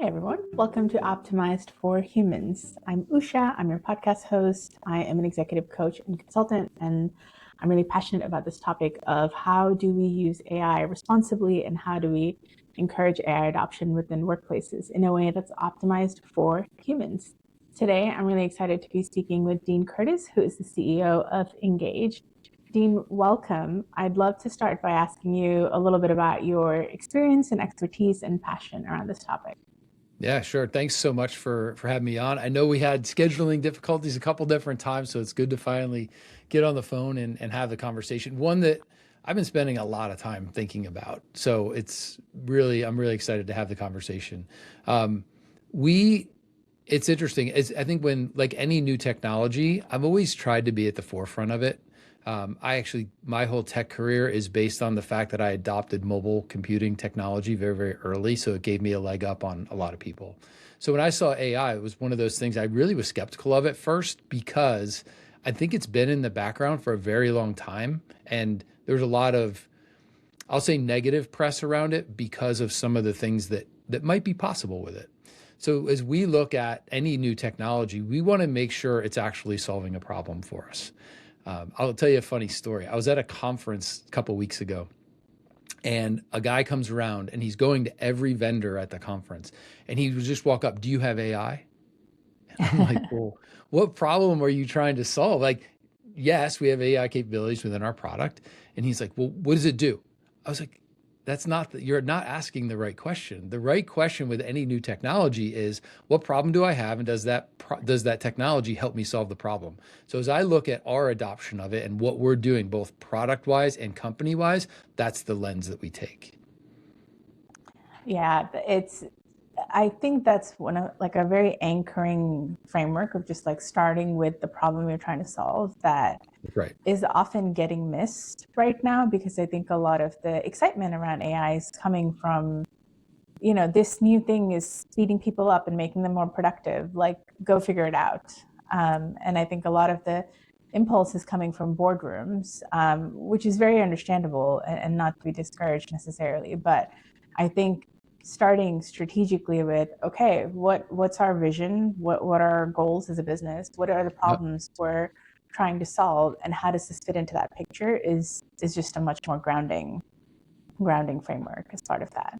Hi, everyone. Welcome to Optimized for Humans. I'm Usha. I'm your podcast host. I am an executive coach and consultant, and I'm really passionate about this topic of how do we use AI responsibly and how do we encourage AI adoption within workplaces in a way that's optimized for humans. Today, I'm really excited to be speaking with Dean Curtis, who is the CEO of Engage. Dean, welcome. I'd love to start by asking you a little bit about your experience and expertise and passion around this topic. Yeah, sure. Thanks so much for having me on. I know we had scheduling difficulties a couple different times, so it's good to finally get on the phone and have the conversation. One that I've been spending a lot of time thinking about. So I'm really excited to have the conversation. Um, we, it's interesting. I think when, like any new technology, I've always tried to be at the forefront of it. My whole tech career is based on the fact that I adopted mobile computing technology very, very early. So it gave me a leg up on a lot of people. So when I saw AI, it was one of those things I really was skeptical of at first because I think it's been in the background for a very long time. And there's a lot of, I'll say, negative press around it because of some of the things that might be possible with it. So as we look at any new technology, we want to make sure it's actually solving a problem for us. I'll tell you a funny story. I was at a conference a couple weeks ago, and a guy comes around and he's going to every vendor at the conference, and he would just walk up, "Do you have AI?" And I'm like, "Well, what problem are you trying to solve?" Like, yes, we have AI capabilities within our product. And he's like, "Well, what does it do?" I was like, you're not asking the right question. The right question with any new technology is, what problem do I have? And does that technology help me solve the problem? So as I look at our adoption of it and what we're doing, both product wise and company wise, that's the lens that we take. Yeah, I think that's one of like a very anchoring framework of just like starting with the problem you're trying to solve that Right. is often getting missed right now because I think a lot of the excitement around AI is coming from, this new thing is speeding people up and making them more productive. Like, go figure it out. And I think a lot of the impulse is coming from boardrooms, which is very understandable and not to be discouraged necessarily. But I think starting strategically with, okay, what's our vision? What are our goals as a business? What are the Yep. problems we're trying to solve, and how does this fit into that picture is just a much more grounding framework as part of that.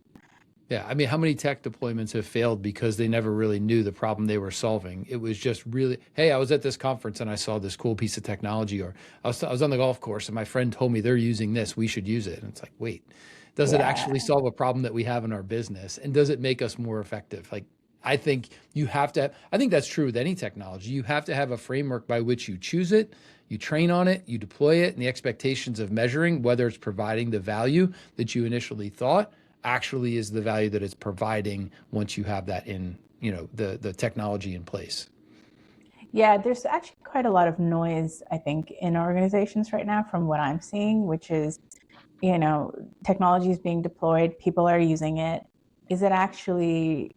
Yeah, I mean, how many tech deployments have failed because they never really knew the problem they were solving? It was just really, hey, I was at this conference and I saw this cool piece of technology, or I was on the golf course and my friend told me they're using this, we should use it. And it's like, wait, does it Yeah. actually solve a problem that we have in our business? And does it make us more effective? Like, I think I think that's true with any technology. You have to have a framework by which you choose it, you train on it, you deploy it, and the expectations of measuring whether it's providing the value that you initially thought actually is the value that it's providing once you have that in, the technology in place. Yeah, there's actually quite a lot of noise, I think, in organizations right now from what I'm seeing, which is, you know, technology is being deployed, people are using it. Is it actually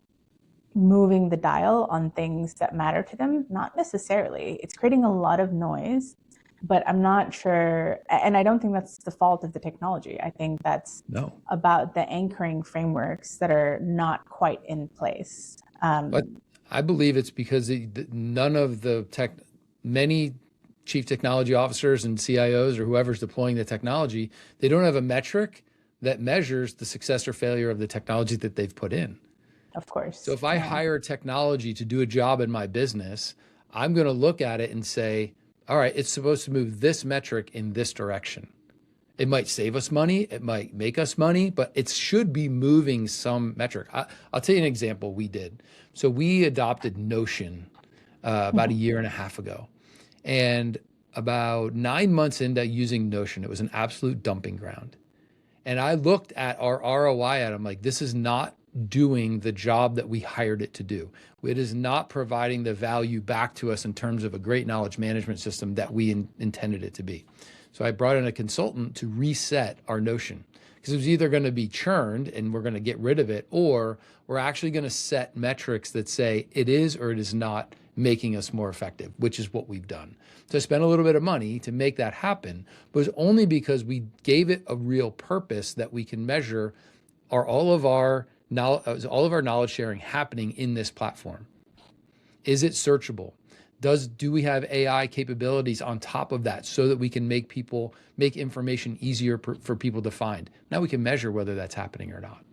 moving the dial on things that matter to them? Not necessarily. It's creating a lot of noise, but I'm not sure. And I don't think that's the fault of the technology. I think that's No. about the anchoring frameworks that are not quite in place. But I believe it's because none of many chief technology officers and CIOs or whoever's deploying the technology, they don't have a metric that measures the success or failure of the technology that they've put in. Of So course. if I Yeah. hire technology to do a job in my business, I'm going to look at it and say, all right, it's supposed to move this metric in this direction. It might save us money, it might make us money, but it should be moving some metric. I'll tell you an example we did. So we adopted Notion about a year and a half ago. And about 9 months into using Notion, it was an absolute dumping ground. And I looked at our ROI at them like, this is not doing the job that we hired it to do. It is not providing the value back to us in terms of a great knowledge management system that we intended it to be. So I brought in a consultant to reset our Notion because it was either going to be churned and we're going to get rid of it, or we're actually going to set metrics that say it is or it is not making us more effective, which is what we've done. So I spent a little bit of money to make that happen, but it was only because we gave it a real purpose that we can measure. Are all of our all of our knowledge sharing happening in this platform? Is it searchable? Do we have AI capabilities on top of that so that we can make information easier for people to find? Now we can measure whether that's happening or not.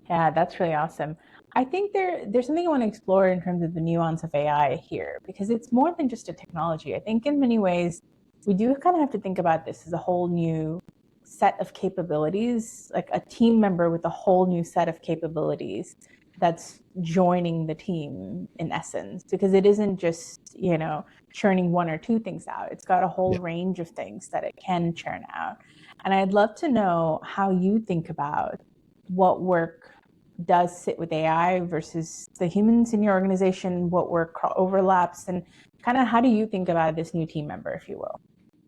Yeah, that's really awesome. I think there's something I want to explore in terms of the nuance of AI here, because it's more than just a technology. I think in many ways, we do kind of have to think about this as a whole new set of capabilities, like a team member with a whole new set of capabilities that's joining the team in essence, because it isn't just, churning one or two things out. It's got a whole Yeah. range of things that it can churn out. And I'd love to know how you think about what work does sit with AI versus the humans in your organization, what work overlaps, and kind of how do you think about this new team member, if you will?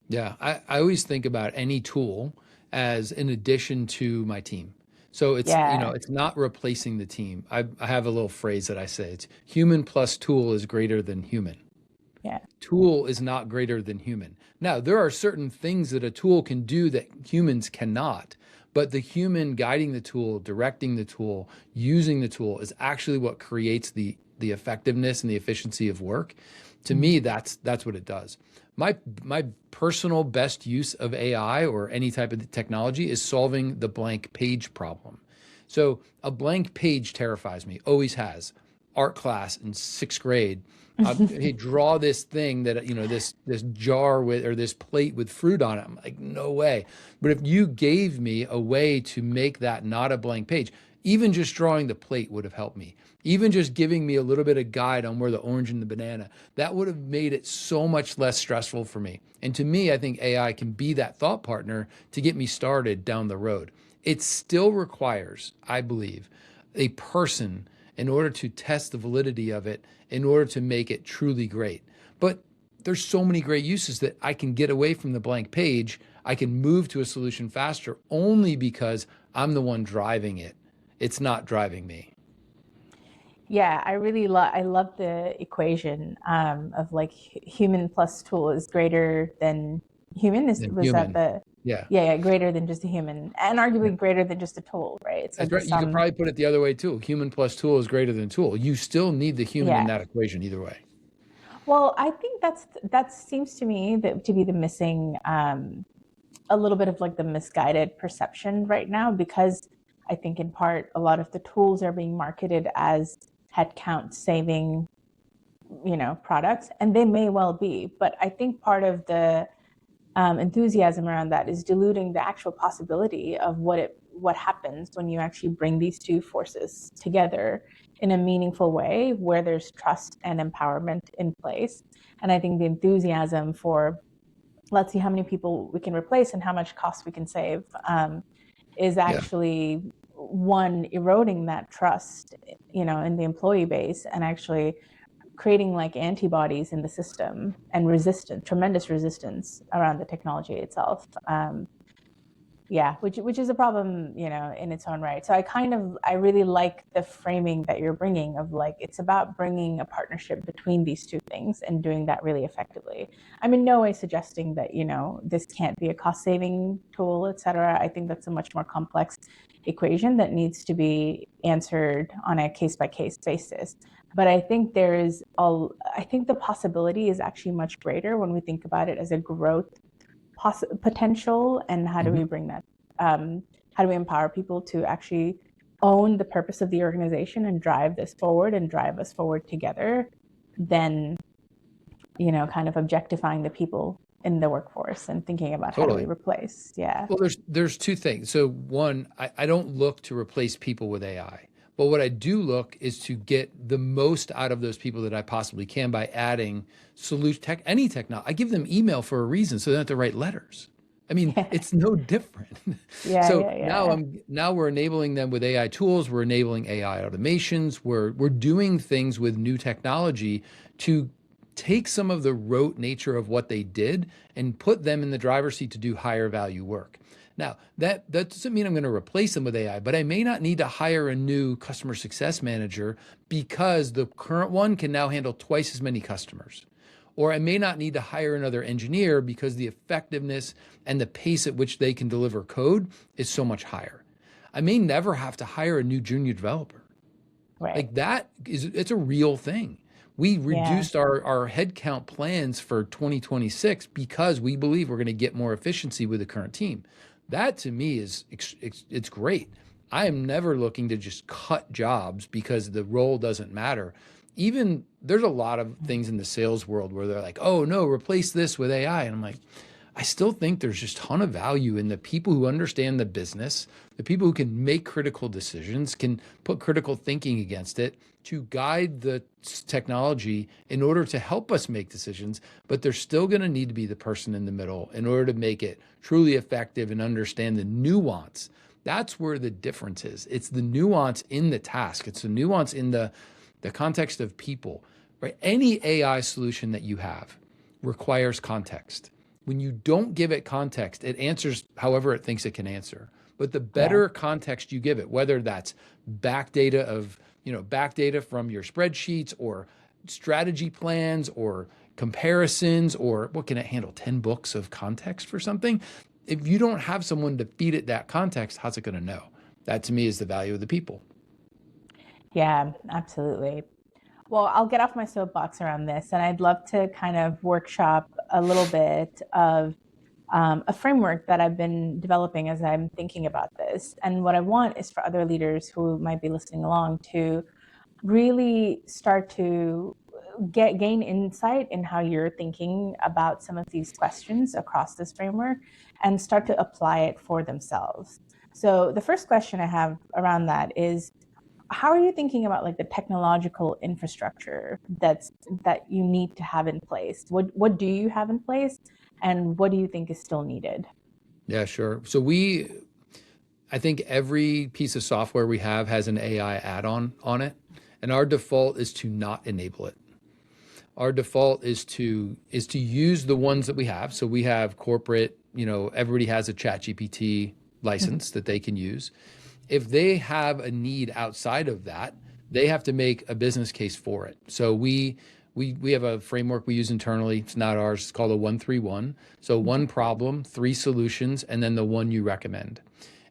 Yeah, I always think about any tool as an addition to my team. So Yeah, it's not replacing the team. I have a little phrase that I say, it's human plus tool is greater than human. yeah. Tool is not greater than human. Now, there are certain things that a tool can do that humans cannot, but the human guiding the tool, directing the tool, using the tool is actually what creates the effectiveness and the efficiency of work. To me, that's what it does. My personal best use of AI or any type of technology is solving the blank page problem. So a blank page terrifies me, always has. Art class in sixth grade, hey, draw this thing that, this jar with, or this plate with fruit on it. I'm like, no way. But if you gave me a way to make that not a blank page, even just drawing the plate would have helped me. Even just giving me a little bit of guide on where the orange and the banana, that would have made it so much less stressful for me. And to me, I think AI can be that thought partner to get me started down the road. It still requires, I believe, a person in order to test the validity of it, in order to make it truly great. But there's so many great uses that I can get away from the blank page. I can move to a solution faster only because I'm the one driving it. It's not driving me. Yeah, I love the equation of like human plus tool is greater than human. Than Was that human. the Yeah. yeah, greater than just a human, and Yeah. arguably greater than just a tool, right? So That's the right. You could sum. probably put it the other way too. Human plus tool is greater than tool. You still need the human in Yeah. that equation either way. Well, I think that seems to me to be the missing a little bit of like the misguided perception right now, because I think in part a lot of the tools are being marketed as headcount saving, products, and they may well be, but I think part of the enthusiasm around that is diluting the actual possibility of what happens when you actually bring these two forces together in a meaningful way where there's trust and empowerment in place. And I think the enthusiasm for let's see how many people we can replace and how much cost we can save is Yeah. actually one eroding that trust, in the employee base, and actually creating like antibodies in the system and tremendous resistance around the technology itself. Yeah, which is a problem, in its own right. So I really like the framing that you're bringing of like it's about bringing a partnership between these two things and doing that really effectively. I'm in no way suggesting that this can't be a cost saving tool, et cetera. I think that's a much more complex equation that needs to be answered on a case by case basis. But I think I think the possibility is actually much greater when we think about it as a growth potential, and how do we Mhm. bring that how do we empower people to actually own the purpose of the organization and drive this forward and drive us forward together, then kind of objectifying the people in the workforce and thinking about how do we Totally. replace. Yeah. Well, there's two things. So one, I don't look to replace people with AI, but what I do look is to get the most out of those people that I possibly can by adding any technology. I give them email for a reason, so they don't have to write letters. I mean, Yeah, it's no different. yeah, So yeah, yeah. now we're enabling them with AI tools. We're enabling AI automations. We're doing things with new technology to take some of the rote nature of what they did and put them in the driver's seat to do higher value work. Now, that doesn't mean I'm going to replace them with AI, but I may not need to hire a new customer success manager because the current one can now handle twice as many customers. Or I may not need to hire another engineer because the effectiveness and the pace at which they can deliver code is so much higher. I may never have to hire a new junior developer. Right. Like it's a real thing. We Yeah. reduced our headcount plans for 2026 because we believe we're going to get more efficiency with the current team. That to me it's great. I am never looking to just cut jobs because the role doesn't matter. Even there's a lot of things in the sales world where they're like, oh no, replace this with AI. And I'm like, I still think there's just a ton of value in the people who understand the business, the people who can make critical decisions, can put critical thinking against it to guide the technology in order to help us make decisions. But there's still going to need to be the person in the middle in order to make it truly effective and understand the nuance. That's where the difference is. It's the nuance in the task. It's the nuance in the context of people, right? Any AI solution that you have requires context. When you don't give it context, it answers however it thinks it can answer. But the better context you give it, whether that's back data from your spreadsheets or strategy plans or comparisons, or what can it handle, 10 books of context for something? If you don't have someone to feed it that context, how's it going to know? That to me is the value of the people. Yeah, absolutely. Well, I'll get off my soapbox around this, and I'd love to kind of workshop a little bit of a framework that I've been developing as I'm thinking about this. And what I want is for other leaders who might be listening along to really start to gain insight in how you're thinking about some of these questions across this framework and start to apply it for themselves. So the first question I have around that is, how are you thinking about like the technological infrastructure that you need to have in place? What do you have in place, and what do you think is still needed? Yeah, sure. So I think every piece of software we have has an AI add-on on it, and our default is to not enable it. Our default is to use the ones that we have. So we have corporate, everybody has a ChatGPT license that they can use. If they have a need outside of that, they have to make a business case for it. So we have a framework we use internally. It's not ours. It's called a 1-3-1. So one problem, 3 solutions, and then the one you recommend.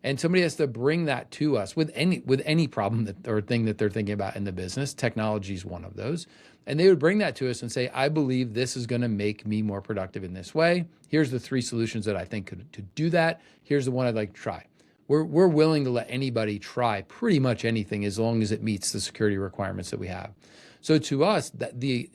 And somebody has to bring that to us with any problem or thing that they're thinking about in the business. Technology is one of those. And they would bring that to us and say, I believe this is going to make me more productive in this way. Here's the 3 solutions that I think to do that. Here's the one I'd like to try. We're willing to let anybody try pretty much anything as long as it meets the security requirements that we have. So to us, the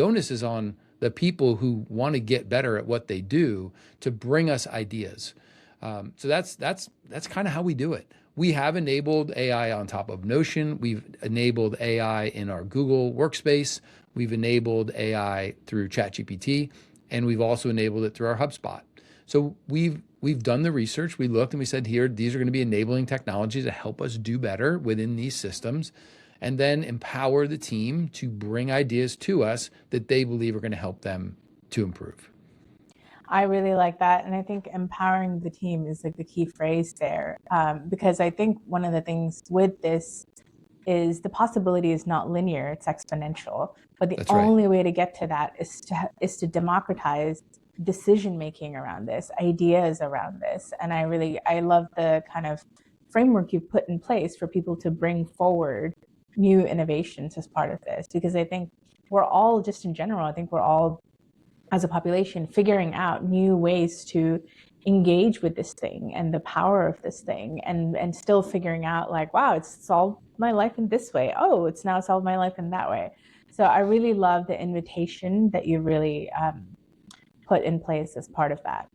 onus is on the people who want to get better at what they do to bring us ideas. So that's kind of how we do it. We have enabled AI on top of Notion. We've enabled AI in our Google Workspace. We've enabled AI through ChatGPT, and we've also enabled it through our HubSpot. So we've done the research. We looked and we said, here, these are going to be enabling technologies to help us do better within these systems, and then empower the team to bring ideas to us that they believe are going to help them to improve. I really like that. And I think empowering the team is like the key phrase there, because I think one of the things with this is the possibility is not linear, it's exponential. But the only way to get to that is to democratize decision making around this, ideas around this. And I love the kind of framework you've put in place for people to bring forward new innovations as part of this, because I think we're all, just in general, I think we're all as a population figuring out new ways to engage with this thing and the power of this thing, and still figuring out like, wow, it's solved my life in this way. Oh, it's now solved my life in that way. So I really love the invitation that you really put in place as part of that.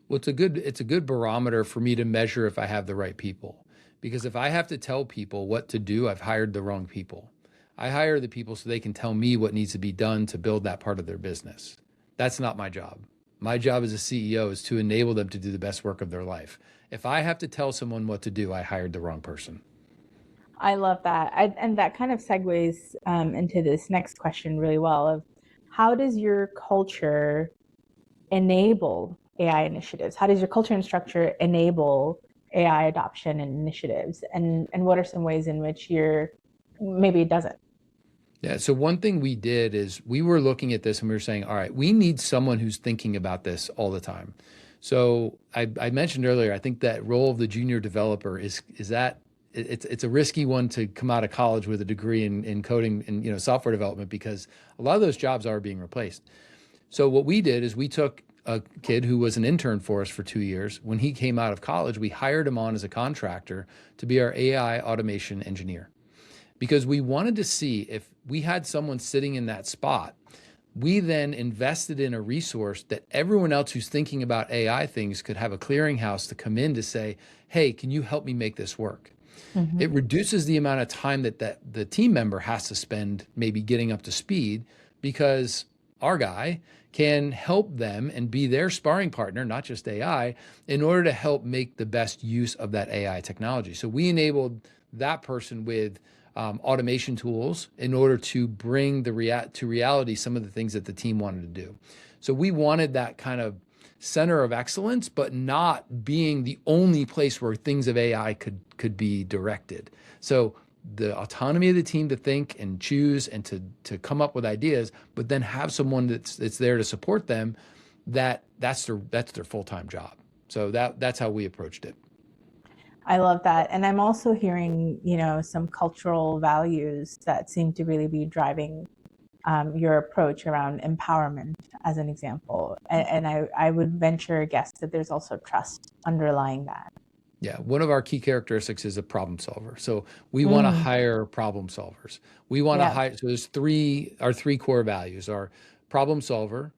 Well, it's a good barometer for me to measure if I have the right people. Because if I have to tell people what to do, I've hired the wrong people. I hire the people so they can tell me what needs to be done to build that part of their business. That's not my job. My job as a CEO is to enable them to do the best work of their life. If I have to tell someone what to do, I hired the wrong person. I love that. And that kind of segues into this next question really well of, how does your culture enable AI initiatives? How does your culture and structure enable AI adoption and initiatives? And what are some ways in which maybe it doesn't? Yeah. So one thing we did is we were looking at this and we were saying, all right, we need someone who's thinking about this all the time. So I mentioned earlier, I think that role of the junior developer is that it's a risky one to come out of college with a degree in coding and software development, because a lot of those jobs are being replaced. So what we did is we took a kid who was an intern for us for 2 years. When he came out of college, we hired him on as a contractor to be our AI automation engineer, because we wanted to see if we had someone sitting in that spot. We then invested in a resource that everyone else who's thinking about AI things could have a clearinghouse to come in to say, hey, can you help me make this work? Mm-hmm. It reduces the amount of time that the team member has to spend maybe getting up to speed, because our guy can help them and be their sparring partner, not just AI, in order to help make the best use of that AI technology. So we enabled that person with automation tools in order to bring to reality some of the things that the team wanted to do. So we wanted that kind of center of excellence, but not being the only place where things of AI could be directed. So the autonomy of the team to think and choose and to come up with ideas, but then have someone that's there to support them, that's their full-time job. So that's how we approached it. I love that. And I'm also hearing, some cultural values that seem to really be driving your approach around empowerment, as an example. And I would venture a guess that there's also trust underlying that. Yeah, one of our key characteristics is a problem solver. So we want to hire problem solvers. We want to hire, so there's our three core values are problem solver,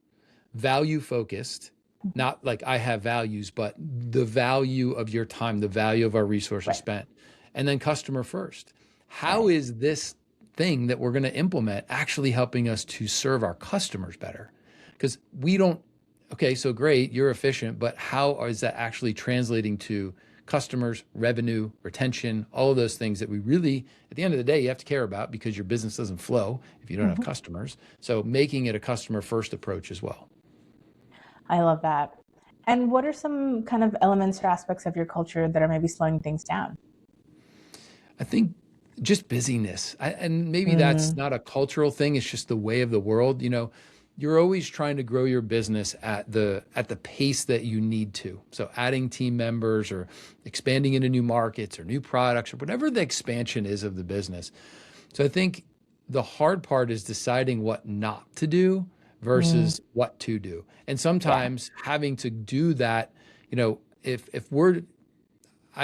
value focused, not like I have values, but the value of your time, the value of our resources spent, and then customer first. How is this thing that we're going to implement actually helping us to serve our customers better? Because okay, so great, you're efficient, but how is that actually translating to customers, revenue, retention, all of those things that we really, at the end of the day, you have to care about, because your business doesn't flow if you don't have customers. So making it a customer first approach as well. I love that. And what are some kind of elements or aspects of your culture that are maybe slowing things down? I think just busyness. And maybe that's not a cultural thing. It's just the way of the world. You're always trying to grow your business at the pace that you need to. So adding team members or expanding into new markets or new products or whatever the expansion is of the business. So I think the hard part is deciding what not to do versus what to do. And sometimes having to do that, I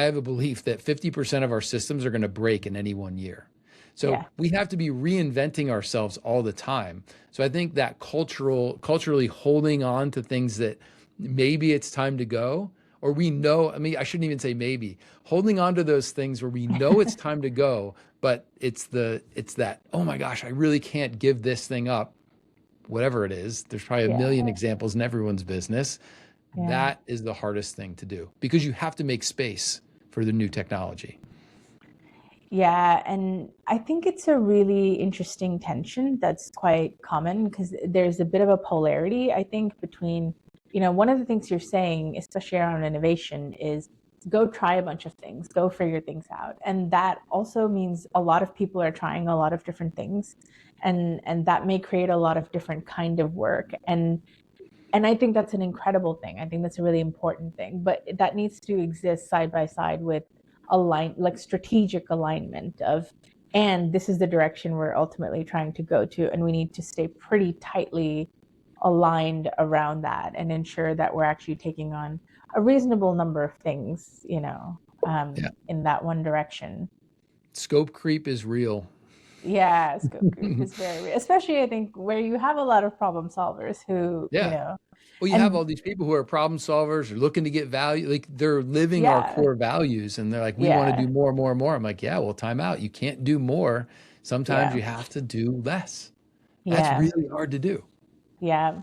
have a belief that 50% of our systems are going to break in any one year. So we have to be reinventing ourselves all the time. So I think that culturally holding on to things that maybe it's time to go, or we know, I shouldn't even say maybe, holding on to those things where we know it's time to go, but it's that, oh my gosh, I really can't give this thing up, whatever it is. There's probably a million examples in everyone's business. That is the hardest thing to do, because you have to make space for the new technology. Yeah, and I think it's a really interesting tension that's quite common, because there's a bit of a polarity, I think, between, one of the things you're saying, especially around innovation, is go try a bunch of things, go figure things out. And that also means a lot of people are trying a lot of different things, and that may create a lot of different kind of work. And I think that's an incredible thing. I think that's a really important thing, but that needs to exist side by side with strategic alignment of, and this is the direction we're ultimately trying to go to, and we need to stay pretty tightly aligned around that and ensure that we're actually taking on a reasonable number of things, in that one direction. Scope creep is real. Yeah, scope creep is very real, especially I think where you have a lot of problem solvers who, Well, you have all these people who are problem solvers or looking to get value, like they're living our core values, and they're like, we want to do more, more, more. I'm like, well, time out. You can't do more. Sometimes you have to do less. That's really hard to do. Yeah.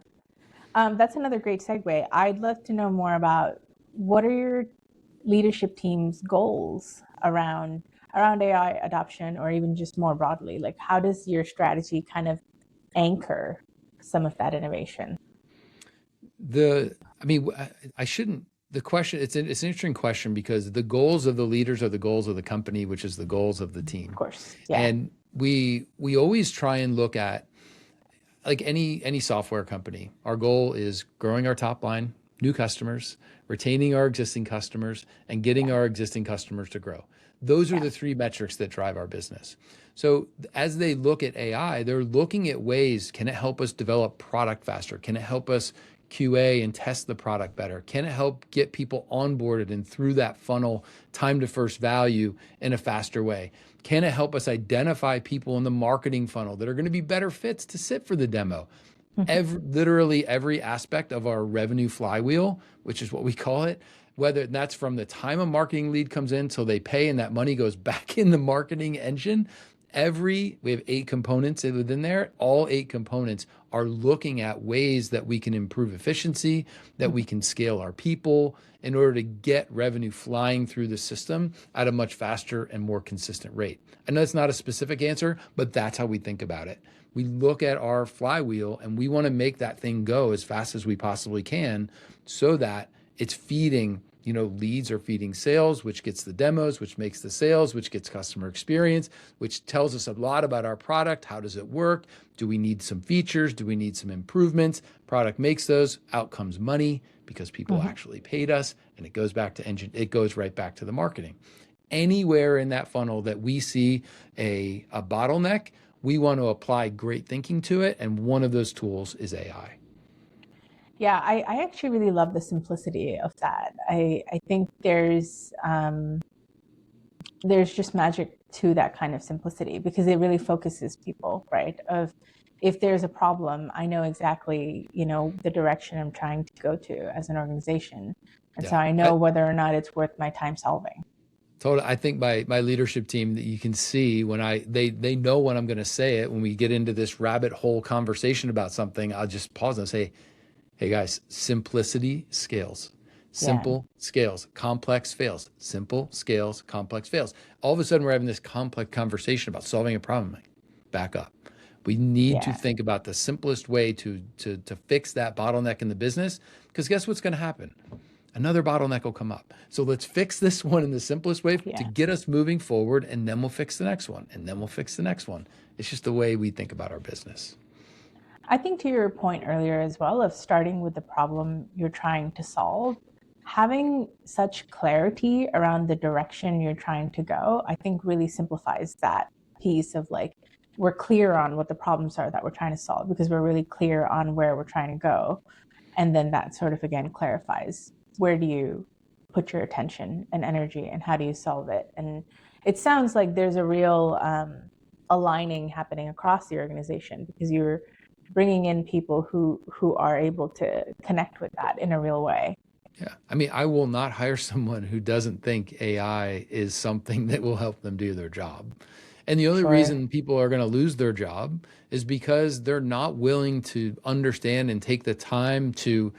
That's another great segue. I'd love to know more about, what are your leadership team's goals around AI adoption, or even just more broadly? Like, how does your strategy kind of anchor some of that innovation? The question, it's an interesting question, because the goals of the leaders are the goals of the company, which is the goals of the team. Of course. Yeah. And we always try and look at, like any software company, our goal is growing our top line, new customers, retaining our existing customers, and getting our existing customers to grow. Those are the three metrics that drive our business. So as they look at AI, they're looking at ways, can it help us develop product faster? Can it help us QA and test the product better? Can it help get people onboarded and through that funnel, time to first value in a faster way? Can it help us identify people in the marketing funnel that are going to be better fits to sit for the demo? Literally every aspect of our revenue flywheel, which is what we call it, whether that's from the time a marketing lead comes in till they pay and that money goes back in the marketing engine. We have 8 components within there. All 8 components are looking at ways that we can improve efficiency, that we can scale our people in order to get revenue flying through the system at a much faster and more consistent rate. I know it's not a specific answer, but that's how we think about it. We look at our flywheel and we want to make that thing go as fast as we possibly can so that it's feeding, leads are feeding sales, which gets the demos, which makes the sales, which gets customer experience, which tells us a lot about our product. How does it work? Do we need some features? Do we need some improvements? Product makes those. Out comes money because people actually paid us, and it goes back to it goes right back to the marketing. Anywhere in that funnel that we see a bottleneck, we want to apply great thinking to it, and one of those tools is AI. Yeah, I actually really love the simplicity of that. I think there's just magic to that kind of simplicity because it really focuses people, right? Of if there's a problem, I know exactly, the direction I'm trying to go to as an organization. And so I know whether or not it's worth my time solving. Totally. I think my leadership team that you can see when they know when I'm going to say it, when we get into this rabbit hole conversation about something, I'll just pause and say, hey guys, simplicity scales. Simple scales, complex fails. Simple scales, complex fails. All of a sudden we're having this complex conversation about solving a problem. Like, back up. We need to think about the simplest way to fix that bottleneck in the business, because guess what's going to happen? Another bottleneck will come up. So let's fix this one in the simplest way to get us moving forward, and then we'll fix the next one, and then we'll fix the next one. It's just the way we think about our business. I think to your point earlier as well of starting with the problem you're trying to solve, having such clarity around the direction you're trying to go, I think really simplifies that piece of like, we're clear on what the problems are that we're trying to solve because we're really clear on where we're trying to go. And then that sort of, again, clarifies where do you put your attention and energy and how do you solve it? And it sounds like there's a real aligning happening across the organization because you're bringing in people who are able to connect with that in a real way. Yeah. I mean, I will not hire someone who doesn't think AI is something that will help them do their job. And the only reason people are going to lose their job is because they're not willing to understand and take the time to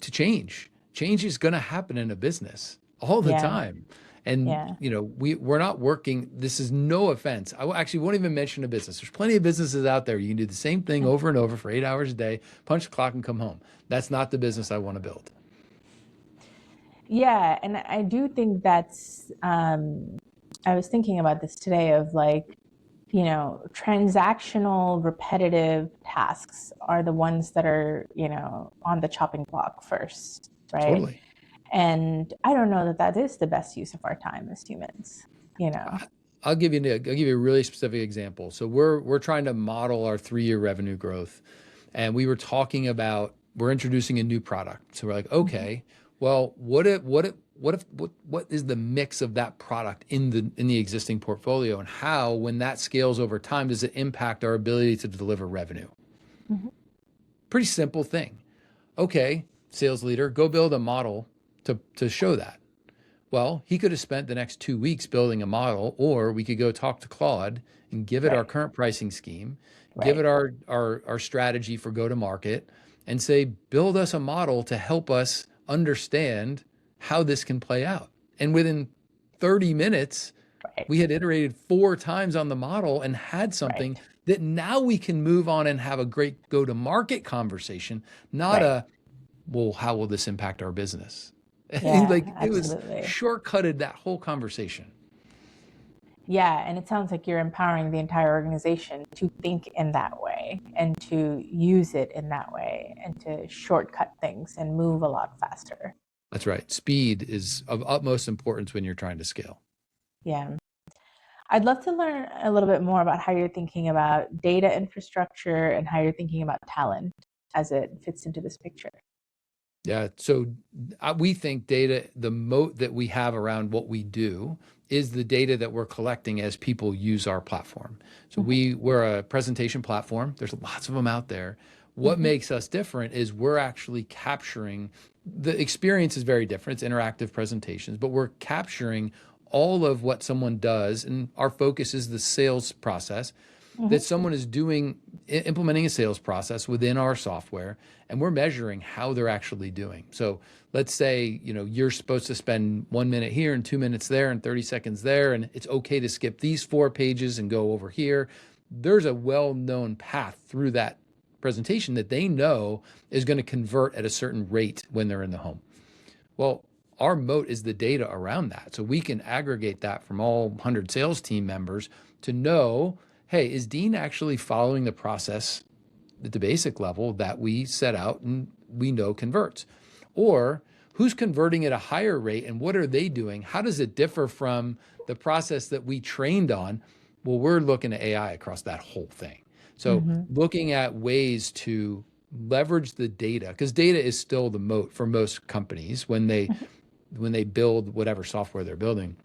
change. Change is going to happen in a business all the time. And, we're not working. This is no offense. I actually won't even mention a business. There's plenty of businesses out there. You can do the same thing over and over for 8 hours a day, punch the clock and come home. That's not the business I want to build. Yeah. And I do think that's, I was thinking about this today of like, transactional repetitive tasks are the ones that are, on the chopping block first, right? Totally. And I don't know that is the best use of our time as humans, I'll give you a really specific example. So we're trying to model our 3-year revenue growth, and we were talking about we're introducing a new product. So we're like, okay, well, what is the mix of that product in the existing portfolio, and how, when that scales over time, does it impact our ability to deliver revenue? Pretty simple thing. Okay, sales leader, go build a model to show that. Well, he could have spent the next 2 weeks building a model, or we could go talk to Claude and give it our current pricing scheme, give it our strategy for go-to-market, and say, build us a model to help us understand how this can play out. And within 30 minutes, we had iterated 4 times on the model and had something that now we can move on and have a great go-to-market conversation, not well, how will this impact our business? Yeah, it was shortcutted that whole conversation. Yeah, and it sounds like you're empowering the entire organization to think in that way and to use it in that way and to shortcut things and move a lot faster. That's right. Speed is of utmost importance when you're trying to scale. Yeah. I'd love to learn a little bit more about how you're thinking about data infrastructure and how you're thinking about talent as it fits into this picture. Yeah. So we think data, the moat that we have around what we do is the data that we're collecting as people use our platform. So we're a presentation platform. There's lots of them out there. What makes us different is we're actually capturing, the experience is very different. It's interactive presentations, but we're capturing all of what someone does. And our focus is the sales process that someone is doing, implementing a sales process within our software, and we're measuring how they're actually doing. So let's say, you're supposed to spend 1 minute here and 2 minutes there and 30 seconds there, and it's okay to skip these 4 pages and go over here. There's a well-known path through that presentation that they know is going to convert at a certain rate when they're in the home. Well, our moat is the data around that. So we can aggregate that from all 100 sales team members to know, hey, is Dean actually following the process at the basic level that we set out and we know converts? Or who's converting at a higher rate and what are they doing? How does it differ from the process that we trained on? Well, we're looking at AI across that whole thing. So looking at ways to leverage the data, because data is still the moat for most companies when they build whatever software they're building.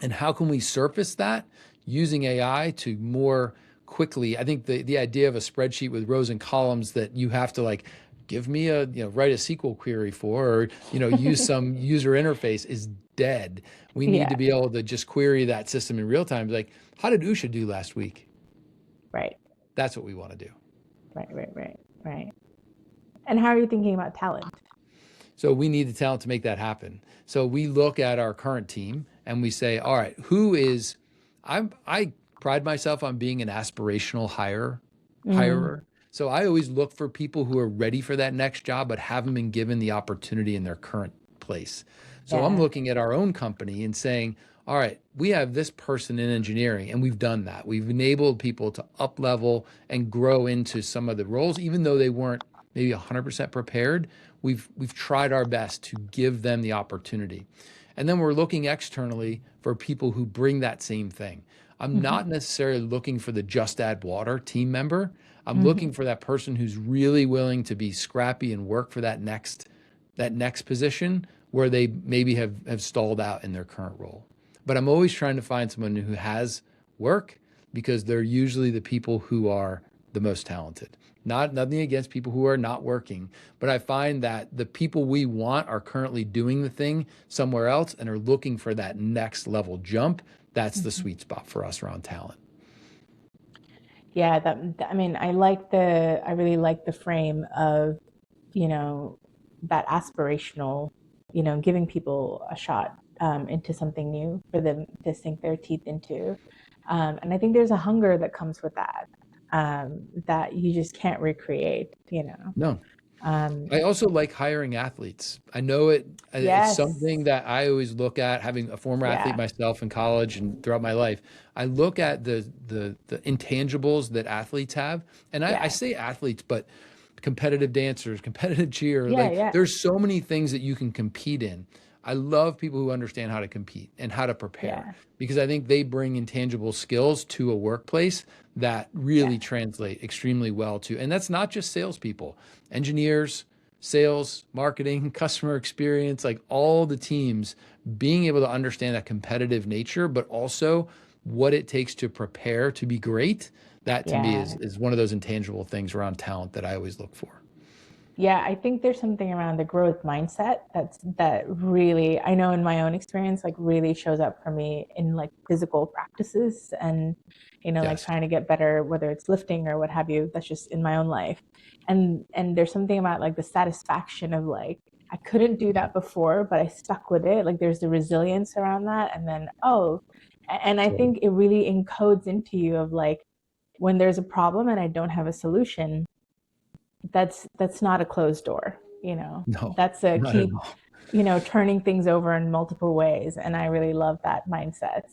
And how can we surface that using AI to more quickly? I think the idea of a spreadsheet with rows and columns that you have to give me write a SQL query for, or, use some user interface is dead. We need to be able to just query that system in real time. Like, how did Usha do last week? Right. That's what we want to do. Right. And how are you thinking about talent? So we need the talent to make that happen. So we look at our current team and we say, all right, I pride myself on being an aspirational hirer. So I always look for people who are ready for that next job, but haven't been given the opportunity in their current place. So I'm looking at our own company and saying, all right, we have this person in engineering, and we've done that. We've enabled people to up level and grow into some of the roles, even though they weren't maybe 100% prepared. We've tried our best to give them the opportunity. And then we're looking externally for people who bring that same thing. I'm not necessarily looking for the just add water team member. I'm looking for that person who's really willing to be scrappy and work for that next position where they maybe have stalled out in their current role. But I'm always trying to find someone who has work, because they're usually the people who are the most talented. Nothing against people who are not working, but I find that the people we want are currently doing the thing somewhere else and are looking for that next level jump. That's the sweet spot for us around talent. Yeah, I really like the frame of, that aspirational, giving people a shot into something new for them to sink their teeth into. And I think there's a hunger that comes with that, that you just can't recreate, No. I also like hiring athletes. I know it's something that I always look at, having a former athlete myself in college and throughout my life. I look at the intangibles that athletes have. And I say athletes, but competitive dancers, competitive cheer, there's so many things that you can compete in. I love people who understand how to compete and how to prepare, because I think they bring intangible skills to a workplace that really translate extremely well to, and that's not just salespeople, engineers, sales, marketing, customer experience, like all the teams being able to understand that competitive nature, but also what it takes to prepare to be great. That to me is one of those intangible things around talent that I always look for. Yeah, I think there's something around the growth mindset that really, I know in my own experience, really shows up for me in physical practices and, trying to get better, whether it's lifting or what have you. That's just in my own life. And there's something about the satisfaction of I couldn't do that before, but I stuck with it. There's the resilience around that. And then, and I think it really encodes into you of when there's a problem and I don't have a solution, that's not a closed door, No, that's a keep, turning things over in multiple ways. And I really love that mindset.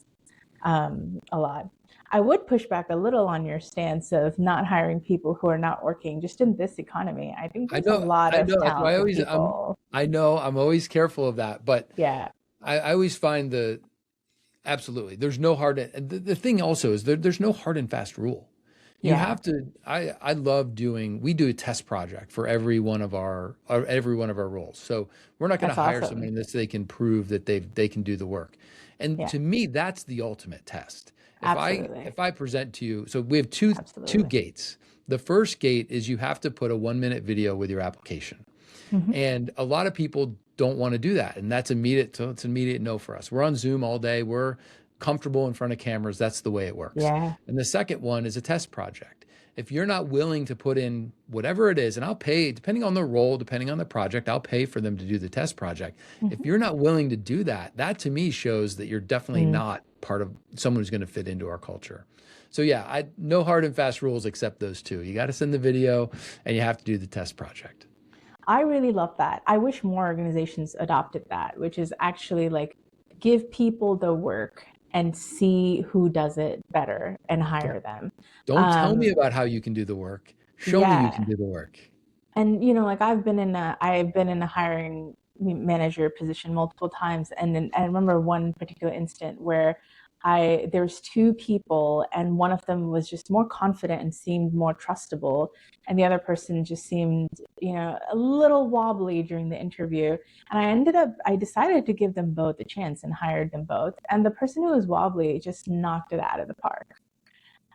a lot. I would push back a little on your stance of not hiring people who are not working just in this economy. I think I there's a know, lot I of know. That's why talented people. I know I'm always careful of that, but Yeah, I always find absolutely, there's no hard, and the thing also is there's no hard and fast rule. You yeah, have to, I love we do a test project for every one of our roles. So we're not going to that's hire awesome. someone unless they can prove that they can do the work. And Yeah, to me, that's the ultimate test. absolutely. If I present to you, so we have two Absolutely. gates. The first gate is you have to put a 1 minute video with your application. Hmm. And a lot of people don't want to do that. And that's immediate. So it's an immediate no for us. We're on Zoom all day. We're comfortable in front of cameras. That's the way it works. Yeah. And the second one is a test project. If you're not willing to put in whatever it is, and I'll pay, depending on the role, depending on the project, I'll pay for them to do the test project. If Hmm. you're not willing to do that, that to me shows that you're definitely Mm. not part of someone who's going to fit into our culture. So yeah, no hard and fast rules except those two. You got to send the video and you have to do the test project. I really love that. I wish more organizations adopted that, which is actually like give people the work and see who does it better and Yeah. hire them. Don't tell me Um, about how you can do the work. Show me you can yeah. do the work. And like I've been in a hiring manager position multiple times, and then I remember one particular instant where there's two people, and one of them was just more confident and seemed more trustable, and the other person just seemed a little wobbly during the interview. And I decided to give them both a chance and hired them both. And the person who was wobbly just knocked it out of the park.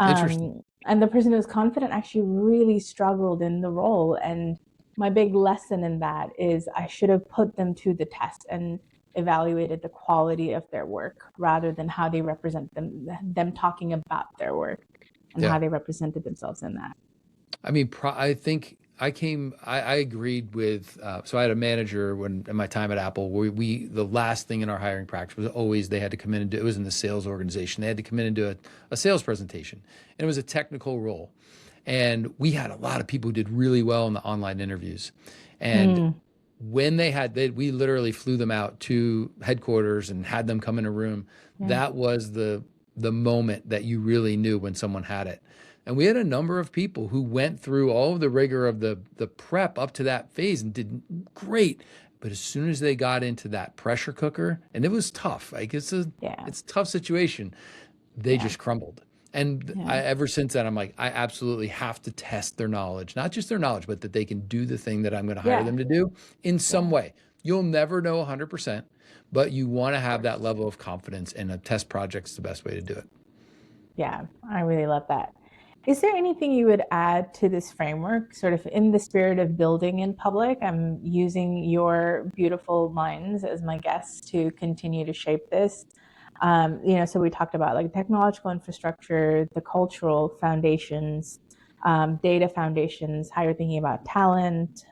Interesting. And the person who was confident actually really struggled in the role. And my big lesson in that is I should have put them to the test and evaluated the quality of their work rather than how they represent them talking about their work and Yeah. how they represented themselves in that. I mean, I think I agreed with, so I had a manager in my time at Apple where the last thing in our hiring practice was always they had to come in and do, it was in the sales organization. They had to come in and do a sales presentation, and it was a technical role. And we had a lot of people who did really well in the online interviews. And Mm, when we literally flew them out to headquarters and had them come in a room. yeah. That was the moment that you really knew when someone had it. And we had a number of people who went through all of the rigor of the prep up to that phase and did great. But as soon as they got into that pressure cooker, and it was tough, like it's a Yeah. tough situation, they Yeah. just crumbled. And Yeah. ever since then, I'm like, I absolutely have to test their knowledge, not just their knowledge, but that they can do the thing that I'm going to hire Yeah. them to do in some Yeah. way. You'll never know 100%, but you want to Of have that course. level of confidence, and a test project's the best way to do it. Yeah. I really love that. Is there anything you would add to this framework, sort of in the spirit of building in public? I'm using your beautiful minds as my guests to continue to shape this. So we talked about like technological infrastructure, the cultural foundations, data foundations, how you're thinking about talent.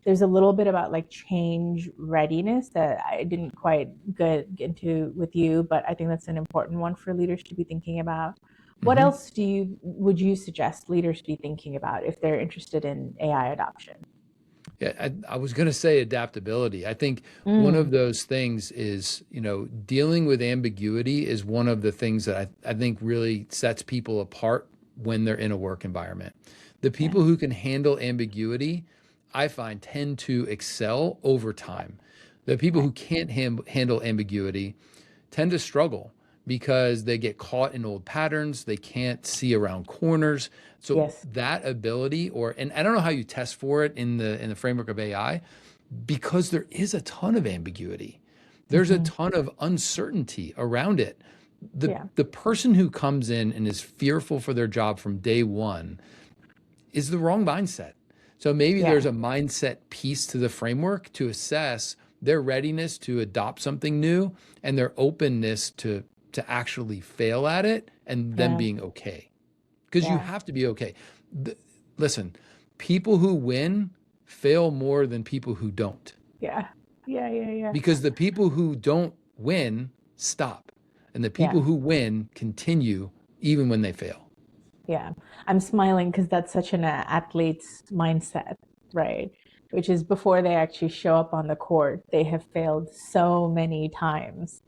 There's a little bit about like change readiness that I didn't quite get into with you, but I think that's an important one for leaders to be thinking about. What Hmm. else would you suggest leaders be thinking about if they're interested in AI adoption? Yeah, I was going to say adaptability. I think one of Mm, those things is, dealing with ambiguity is one of the things that I think really sets people apart when they're in a work environment. The yeah, people who can handle ambiguity, I find, tend to excel over time. The people right. who can't handle ambiguity tend to struggle because they get caught in old patterns. They can't see around corners. So Yes. that ability, and I don't know how you test for it in the framework of AI, because there is a ton of ambiguity. There's a Hmm. ton of uncertainty around it. Yeah. The person who comes in and is fearful for their job from day one is the wrong mindset. So maybe Yeah. there's a mindset piece to the framework to assess their readiness to adopt something new and their openness to actually fail at it and them Yeah. being okay. Because you Yeah. have to be okay. Listen, people who win fail more than people who don't. Yeah. Yeah. Yeah. Yeah. Because the people who don't win stop, and the Yeah. people who win continue even when they fail. Yeah. I'm smiling because that's such an athlete's mindset, right? Which is before they actually show up on the court, they have failed so many times.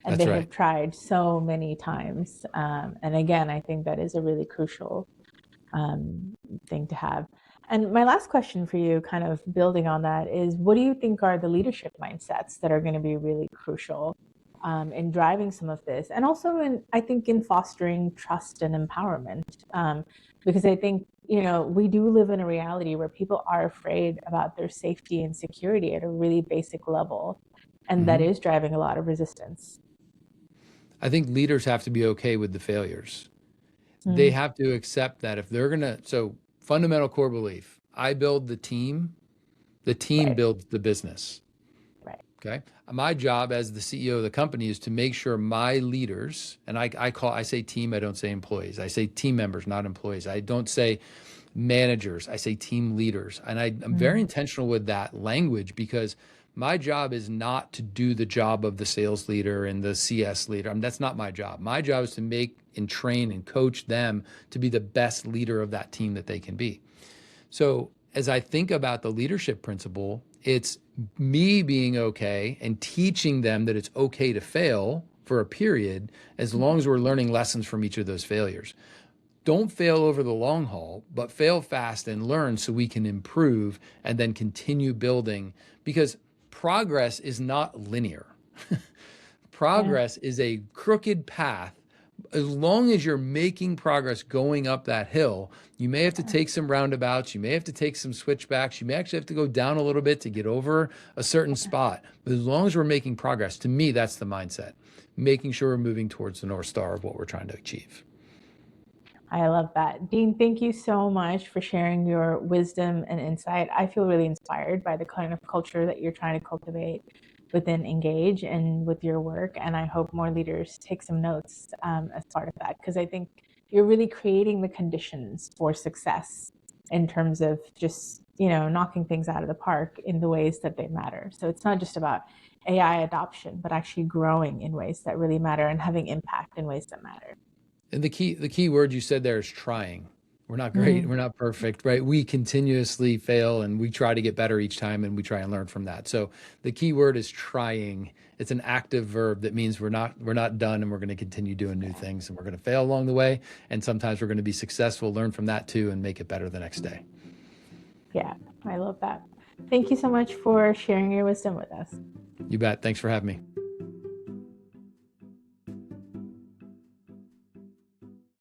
and That's they right. have tried so many times. And again, I think that is a really crucial thing to have. And my last question for you, kind of building on that, is what do you think are the leadership mindsets that are going to be really crucial in driving some of this, and also in, I think, in fostering trust and empowerment? Because I think, you know, we do live in a reality where people are afraid about their safety and security at a really basic level, and that Hmm. is driving a lot of resistance. I think leaders have to be okay with the failures. They Mm, have to accept that if they're going to, so fundamental core belief, I build the team right, builds the business. right. Okay. My job as the CEO of the company is to make sure my leaders, and I say team, I don't say employees. I say team members, not employees. I don't say managers. I say team leaders. And I'm very Mm, intentional with that language because my job is not to do the job of the sales leader and the CS leader. I mean, that's not my job. My job is to make and train and coach them to be the best leader of that team that they can be. So as I think about the leadership principle, it's me being okay and teaching them that it's okay to fail for a period as long as we're learning lessons from each of those failures. Don't fail over the long haul, but fail fast and learn so we can improve and then continue building because progress is not linear. yeah. Progress is a crooked path. As long as you're making progress going up that hill, you may have to take some roundabouts, you may have to take some switchbacks, you may actually have to go down a little bit to get over a certain spot. But as long as we're making progress, to me, that's the mindset, making sure we're moving towards the North Star of what we're trying to achieve. I love that. Dean, thank you so much for sharing your wisdom and insight. I feel really inspired by the kind of culture that you're trying to cultivate within Engage and with your work. And I hope more leaders take some notes as part of that, because I think you're really creating the conditions for success in terms of just, you know, knocking things out of the park in the ways that they matter. So it's not just about AI adoption, but actually growing in ways that really matter and having impact in ways that matter. And the key word you said there is trying. We're not great, Mm, we're not perfect, right? We continuously fail and we try to get better each time and we try and learn from that. So the key word is trying. It's an active verb that means we're not done and we're going to continue doing new things and we're going to fail along the way and sometimes we're going to be successful, learn from that too and make it better the next day. yeah, I love that. Thank you so much for sharing your wisdom with us. You bet. Thanks for having me.